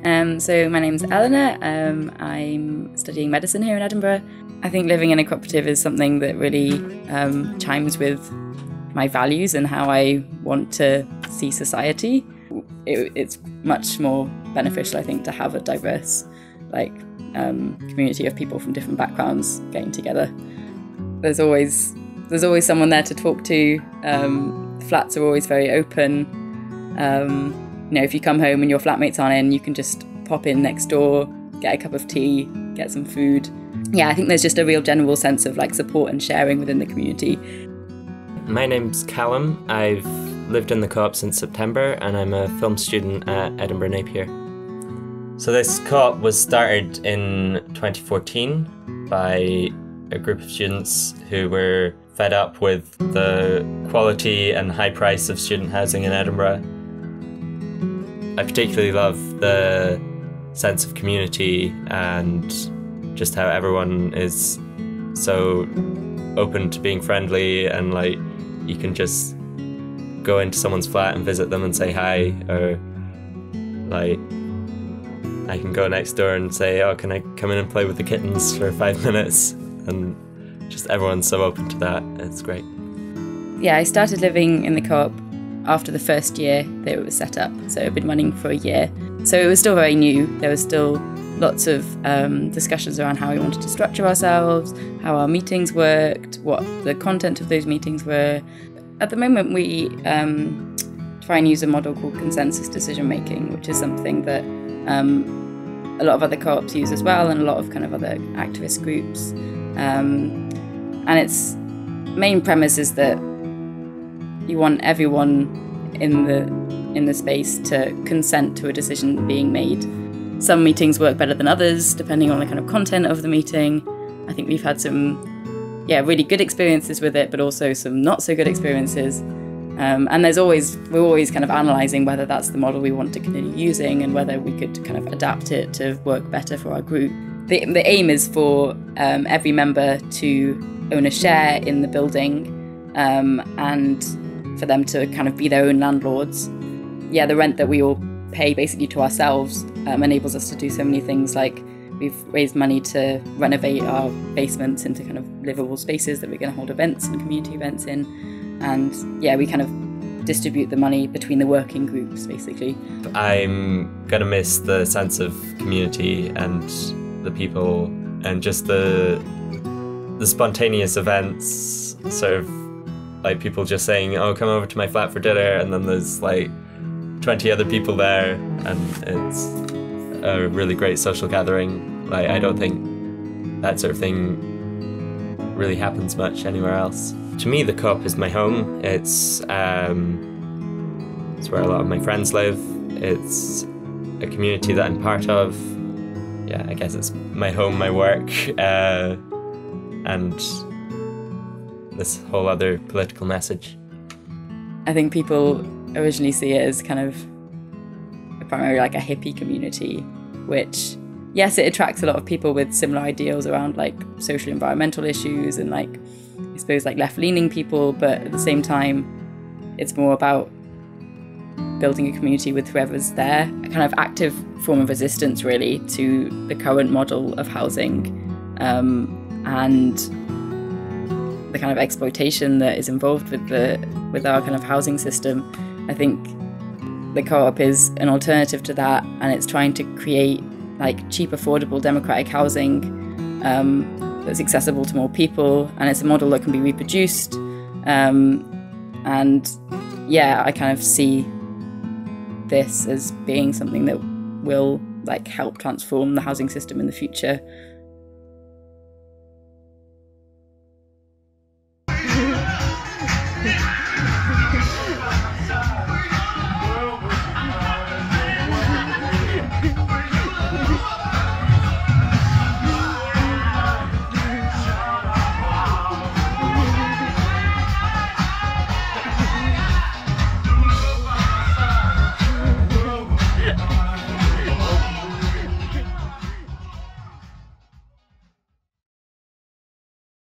So my name's Eleanor. I'm studying medicine here in Edinburgh. I think living in a cooperative is something that really chimes with my values and how I want to see society. It's much more beneficial, I think, to have a diverse community of people from different backgrounds getting together. There's always someone there to talk to. Flats are always very open. If you come home and your flatmates aren't in, you can just pop in next door, get a cup of tea, get some food. Yeah, I think there's just a real general sense of support and sharing within the community. My name's Callum. I've lived in the co-op since September and I'm a film student at Edinburgh Napier. So this co-op was started in 2014 by a group of students who were fed up with the quality and high price of student housing in Edinburgh. I particularly love the sense of community and just how everyone is so open to being friendly, and you can just go into someone's flat and visit them and say hi, or I can go next door and say, oh, can I come in and play with the kittens for 5 minutes? And just everyone's so open to that. It's great. Yeah, I started living in the co-op after the first year that it was set up. So I've been running for a year. So it was still very new. There was still lots of discussions around how we wanted to structure ourselves, how our meetings worked, what the content of those meetings were. At the moment, we try and use a model called consensus decision making, which is something that a lot of other co-ops use as well, and a lot of kind of other activist groups. And its main premise is that you want everyone in the space to consent to a decision being made. Some meetings work better than others, depending on the kind of content of the meeting. I think we've had some really good experiences with it, but also some not so good experiences. And we're always kind of analysing whether that's the model we want to continue using and whether we could kind of adapt it to work better for our group. The aim is for every member to own a share in the building, and for them to kind of be their own landlords. Yeah, the rent that we all pay basically to ourselves enables us to do so many things, like we've raised money to renovate our basements into kind of livable spaces that we're going to hold events and community events in. And yeah, we kind of distribute the money between the working groups, basically. I'm going to miss the sense of community and the people and just the spontaneous events, sort of people just saying, oh, come over to my flat for dinner, and then there's 20 other people there, and it's a really great social gathering. I don't think that sort of thing really happens much anywhere else. To me, the co-op is my home. It's where a lot of my friends live. It's a community that I'm part of. Yeah, I guess it's my home, my work, and this whole other political message. I think people originally see it as kind of primarily a hippie community, which, yes, it attracts a lot of people with similar ideals around social environmental issues and I suppose left-leaning people, but at the same time it's more about building a community with whoever's there, a kind of active form of resistance really to the current model of housing, and the kind of exploitation that is involved with our kind of housing system. I think the co-op is an alternative to that, and it's trying to create cheap, affordable, democratic housing that's accessible to more people, and it's a model that can be reproduced. And yeah, I kind of see this as being something that will help transform the housing system in the future.